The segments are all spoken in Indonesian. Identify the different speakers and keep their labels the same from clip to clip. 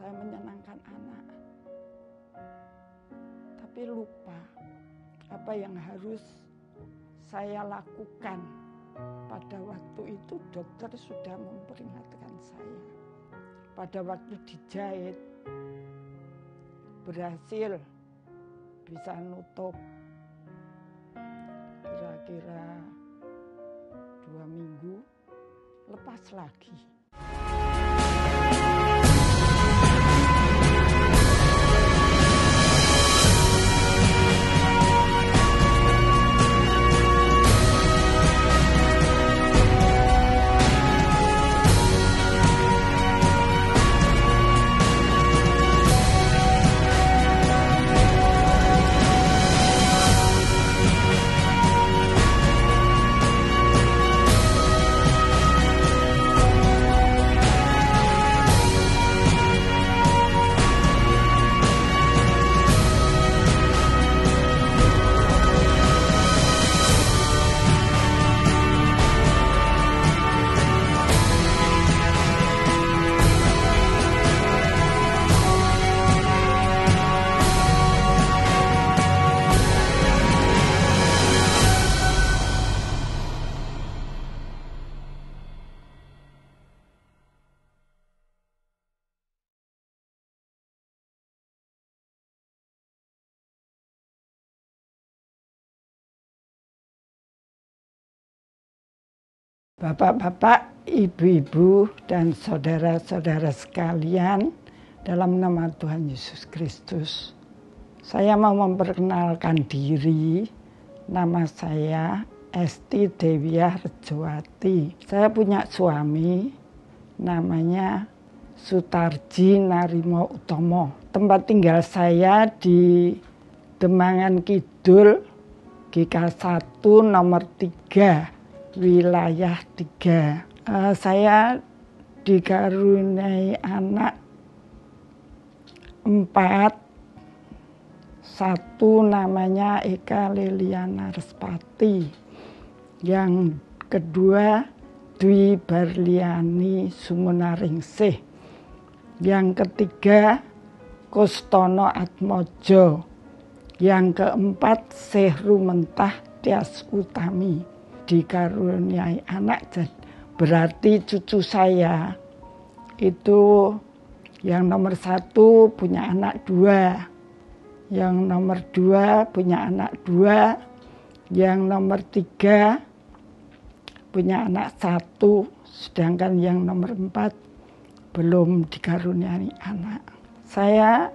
Speaker 1: saya menyenangkan anak. Tapi lupa apa yang harus saya lakukan. Pada waktu itu dokter sudah memperingatkan saya. Pada waktu dijahit, berhasil bisa nutup kira-kira 2 minggu, lepas lagi. Bapak-bapak, ibu-ibu, dan saudara-saudara sekalian, dalam nama Tuhan Yesus Kristus, saya mau memperkenalkan diri. Nama saya Esti Dewiah Rejowati. Saya punya suami, namanya Sutarji Narimo Utomo. Tempat tinggal saya di Demangan Kidul, GK1 nomor 3. Wilayah 3. Saya dikaruniai anak 4. Satu namanya Eka Liliana Respati. Yang kedua Dwi Barliani Sumunaringsih. Yang ketiga Kustono Atmojo. Yang keempat Sehru Mentah Tias Utami. Dikaruniai anak, berarti cucu saya itu yang nomor 1 punya anak 2, yang nomor 2 punya anak 2, yang nomor 3 punya anak 1, sedangkan yang nomor 4 belum dikaruniai anak. Saya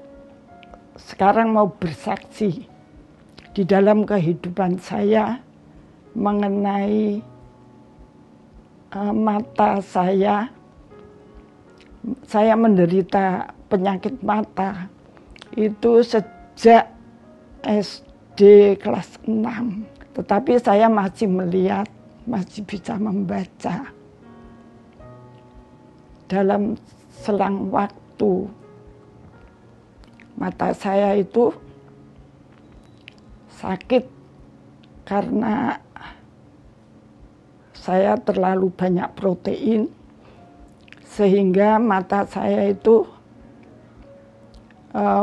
Speaker 1: sekarang mau bersaksi di dalam kehidupan saya mengenai mata saya. Saya menderita penyakit mata itu sejak SD kelas 6. Tetapi saya masih melihat, masih bisa membaca. Dalam selang waktu, mata saya itu sakit karena saya terlalu banyak protein, sehingga mata saya itu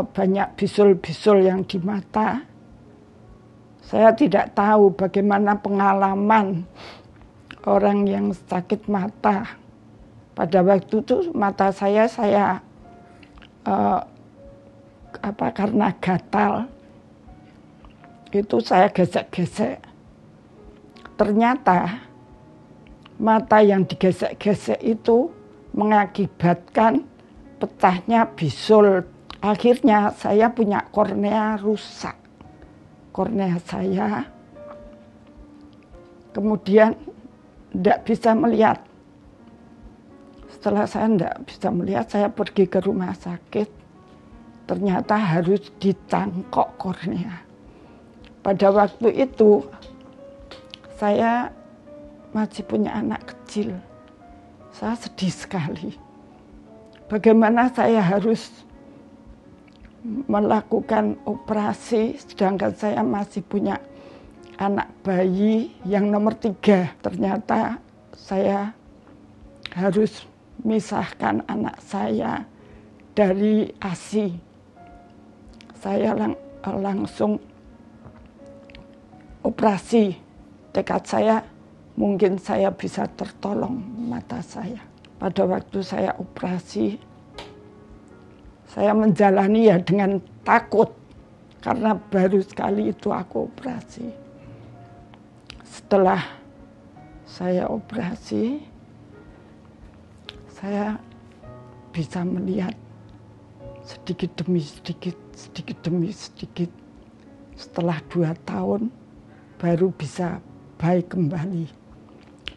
Speaker 1: banyak bisul-bisul yang di mata. Saya tidak tahu bagaimana pengalaman orang yang sakit mata. Pada waktu itu mata saya karena gatal, itu saya gesek-gesek. Ternyata mata yang digesek-gesek itu mengakibatkan pecahnya bisul. Akhirnya saya punya kornea rusak. Kornea saya kemudian tidak bisa melihat. Setelah saya tidak bisa melihat, saya pergi ke rumah sakit. Ternyata harus dicangkok kornea. Pada waktu itu saya masih punya anak kecil. Saya sedih sekali. Bagaimana saya harus melakukan operasi sedangkan saya masih punya anak bayi yang nomor 3. Ternyata saya harus misahkan anak saya dari ASI. Saya langsung operasi. Tekad saya, mungkin saya bisa tertolong mata saya. Pada waktu saya operasi, saya menjalani ya dengan takut. Karena baru sekali itu aku operasi. Setelah saya operasi, saya bisa melihat sedikit demi sedikit, sedikit demi sedikit. Setelah 2 tahun, baru bisa baik kembali.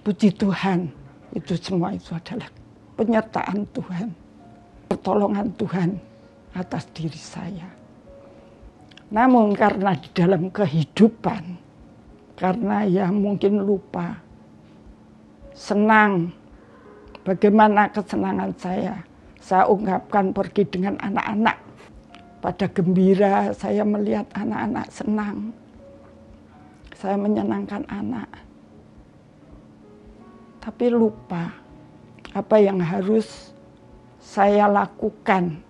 Speaker 1: Puji Tuhan, itu semua itu adalah penyertaan Tuhan, pertolongan Tuhan atas diri saya. Namun karena di dalam kehidupan, karena ya mungkin lupa, senang, bagaimana kesenangan saya ungkapkan pergi dengan anak-anak. Pada gembira, saya melihat anak-anak senang. Saya menyenangkan anak. Tapi lupa apa yang harus saya lakukan.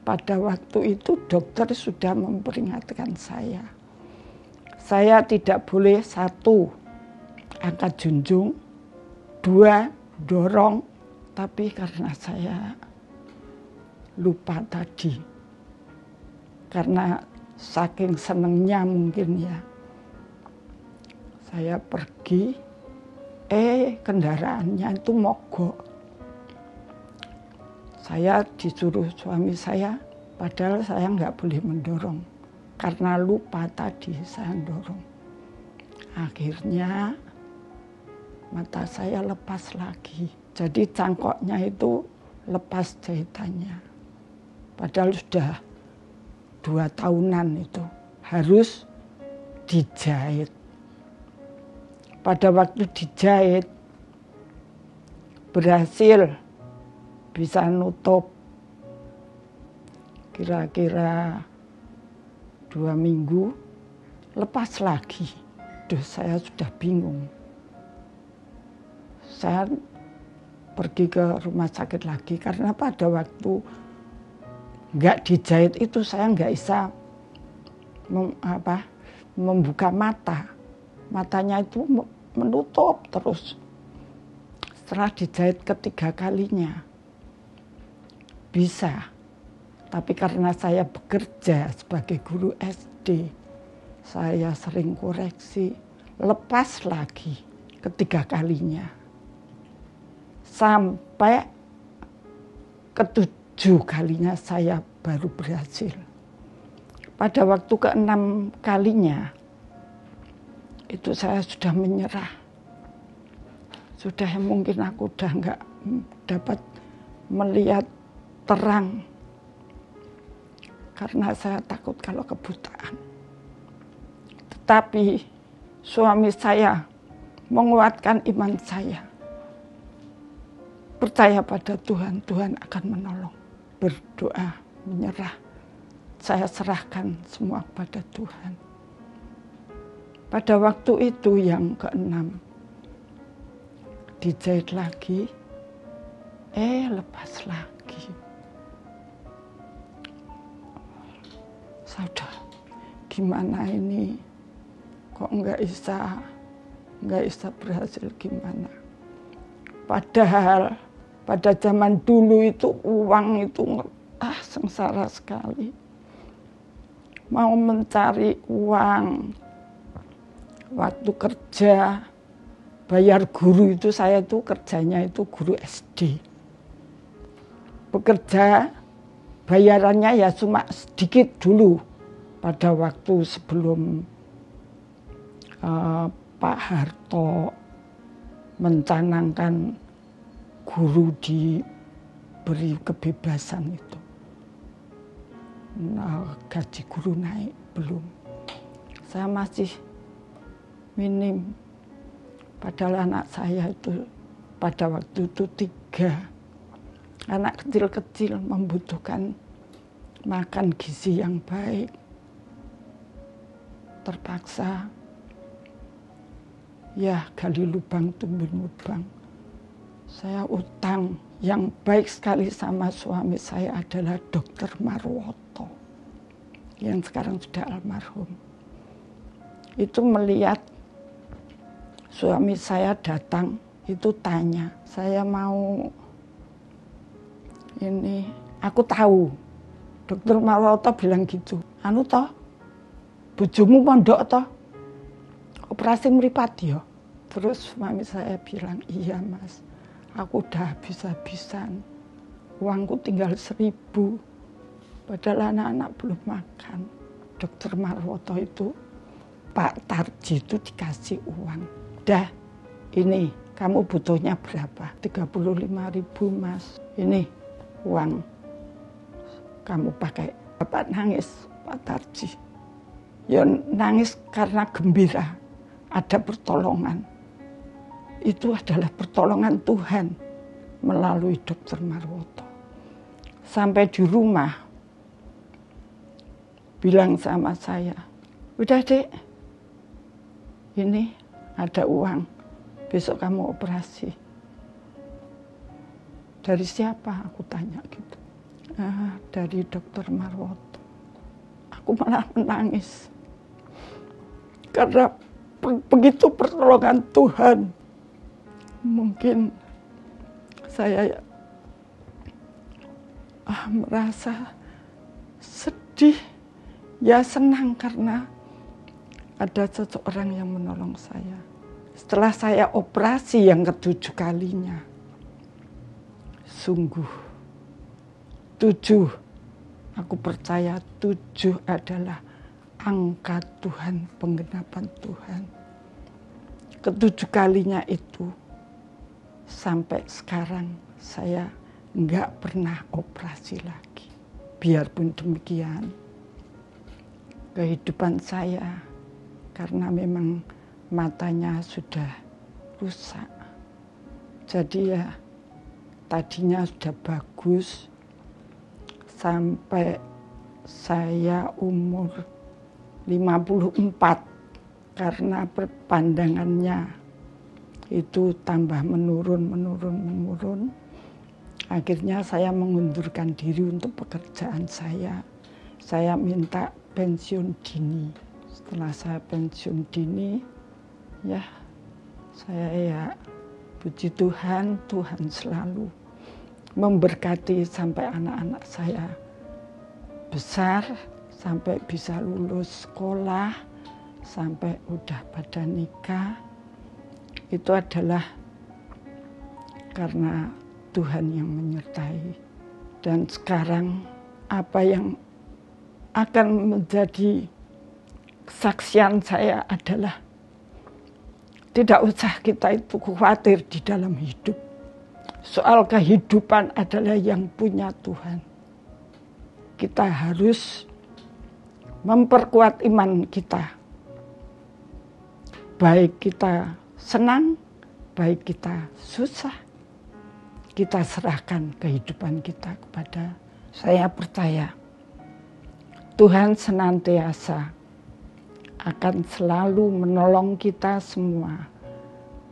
Speaker 1: Pada waktu itu dokter sudah memperingatkan saya. Saya tidak boleh 1, angkat junjung, 2, dorong. Tapi karena saya lupa tadi. Karena saking senengnya mungkin ya. Saya pergi, kendaraannya itu mogok. Saya disuruh suami saya, padahal saya nggak boleh mendorong. Karena lupa tadi saya dorong. Akhirnya mata saya lepas lagi. Jadi cangkoknya itu lepas jahitannya. Padahal sudah 2 tahunan itu harus dijahit. Pada waktu dijahit berhasil bisa nutup kira-kira 2 minggu, lepas lagi. Duh, saya sudah bingung. Saya pergi ke rumah sakit lagi karena pada waktu nggak dijahit itu saya nggak bisa membuka mata. Matanya itu menutup terus. Setelah dijahit ketiga kalinya, bisa. Tapi karena saya bekerja sebagai guru SD, saya sering koreksi, lepas lagi ketiga kalinya. Sampai ke-7 kalinya saya baru berhasil. Pada waktu ke-6 kalinya, itu saya sudah menyerah. Sudah mungkin aku udah nggak dapat melihat terang. Karena saya takut kalau kebutaan. Tetapi suami saya menguatkan iman saya. Percaya pada Tuhan, Tuhan akan menolong. Berdoa, menyerah. Saya serahkan semua kepada Tuhan. Pada waktu itu yang ke-6, dijahit lagi, lepas lagi. Saudara, gimana ini? Kok nggak bisa berhasil gimana? Padahal pada zaman dulu itu uang itu sengsara sekali. Mau mencari uang, waktu kerja, bayar guru itu saya itu kerjanya itu guru SD. Bekerja, bayarannya ya cuma sedikit dulu pada waktu sebelum Pak Harto mencanangkan guru diberi kebebasan itu. Gaji guru naik belum. Saya masih minim. Padahal anak saya itu pada waktu itu 3. Anak kecil-kecil membutuhkan makan gizi yang baik. Terpaksa ya gali lubang tumbul lubang. Saya utang yang baik sekali sama suami saya adalah Dokter Marwoto, yang sekarang sudah almarhum. Itu melihat suami saya datang, itu tanya, saya mau ini, aku tahu. Dokter Marwoto bilang gitu, anu toh, bojomu mondok toh, operasi mripat ya. Terus suami saya bilang, iya mas, aku udah habis-habisan, uangku tinggal 1.000, padahal anak-anak belum makan. Dokter Marwoto itu, Pak Tarji itu dikasih uang. Dah, ini kamu butuhnya berapa? 35.000 mas, ini uang kamu pakai. Bapak nangis, Pak Tarji. Ya nangis karena gembira, ada pertolongan. Itu adalah pertolongan Tuhan melalui Dokter Marwoto. Sampai di rumah, bilang sama saya, udah dek, ini ada uang, besok kamu operasi. Dari siapa? Aku tanya gitu. Dari Dokter Marwoto. Aku malah menangis. Karena begitu pertolongan Tuhan. Mungkin saya merasa sedih, ya senang karena ada seseorang yang menolong saya. Setelah saya operasi yang ke-7 kalinya, sungguh 7, aku percaya 7 adalah angka Tuhan, penggenapan Tuhan. Ke-7 kalinya itu, sampai sekarang saya nggak pernah operasi lagi. Biarpun demikian, kehidupan saya karena memang matanya sudah rusak. Jadi ya tadinya sudah bagus sampai saya umur 54 karena pandangannya itu tambah menurun. Akhirnya saya mengundurkan diri untuk pekerjaan saya. Saya minta pensiun dini. Setelah saya pensiun dini, ya saya ya puji Tuhan, Tuhan selalu memberkati sampai anak-anak saya besar, sampai bisa lulus sekolah, sampai udah pada nikah. Itu adalah karena Tuhan yang menyertai. Dan sekarang apa yang akan menjadi kesaksian saya adalah tidak usah kita itu khawatir di dalam hidup. Soal kehidupan adalah yang punya Tuhan. Kita harus memperkuat iman kita. Baik kita senang, baik kita susah, kita serahkan kehidupan kita kepada. Saya percaya Tuhan senantiasa akan selalu menolong kita semua,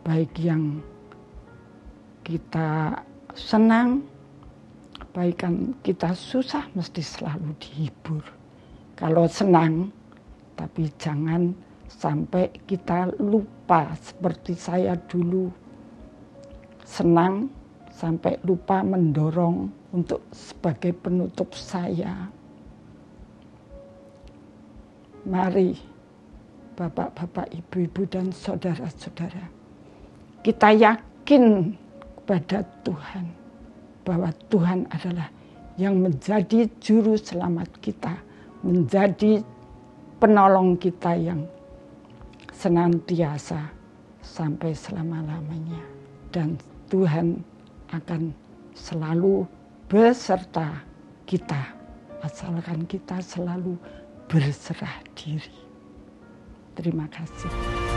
Speaker 1: baik yang kita senang, baik yang kita susah, mesti selalu dihibur. Kalau senang, tapi jangan sampai kita lupa seperti saya dulu senang sampai lupa mendorong untuk sebagai penutup saya. Mari bapak-bapak, ibu-ibu dan saudara-saudara, kita yakin kepada Tuhan bahwa Tuhan adalah yang menjadi juru selamat kita, menjadi penolong kita yang senantiasa sampai selama-lamanya. Dan Tuhan akan selalu beserta kita, asalkan kita selalu berserah diri. Terima kasih.